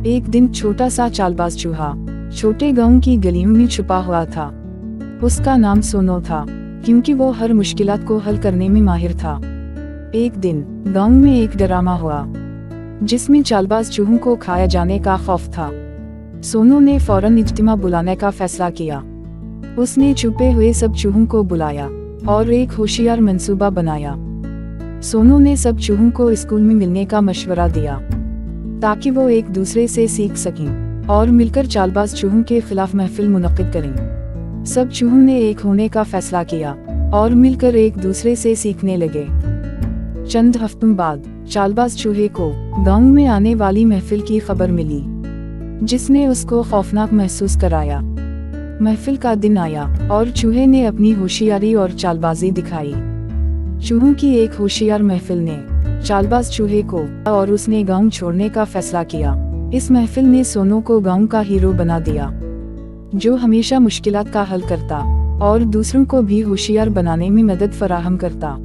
एक दिन छोटा सा चालबाज चूहा छोटे गांव की गलियों में छुपा हुआ था। उसका नाम सोनो था, क्योंकि वो हर मुश्किलात को हल करने में माहिर था। एक दिन गांव में एक ड्रामा हुआ, जिसमें चालबाज चूहों को खाया जाने का खौफ था। सोनो ने फौरन इज्तिमा बुलाने का फैसला किया। उसने छुपे हुए सब चूहों को बुलाया और एक होशियार मंसूबा बनाया। सोनो ने सब चूहों को स्कूल में मिलने का मशवरा दिया, ताकि वो एक दूसरे से सीख सकें और मिलकर चालबाज चूहों के खिलाफ महफिल मुनक्किद करें। सब चूहों ने एक होने का फैसला किया और मिलकर एक दूसरे से सीखने लगे। चंद हफ्तों बाद चालबाज चूहे को गांव में आने वाली महफिल की खबर मिली, जिसने उसको खौफनाक महसूस कराया। महफिल का दिन आया और चूहे ने अपनी होशियारी और चालबाजी दिखाई। चूहों की एक होशियार महफिल ने चालबाज चूहे को और उसने गांव छोड़ने का फैसला किया। इस महफिल ने सोनो को गांव का हीरो बना दिया, जो हमेशा मुश्किलात का हल करता और दूसरों को भी होशियार बनाने में मदद फराहम करता।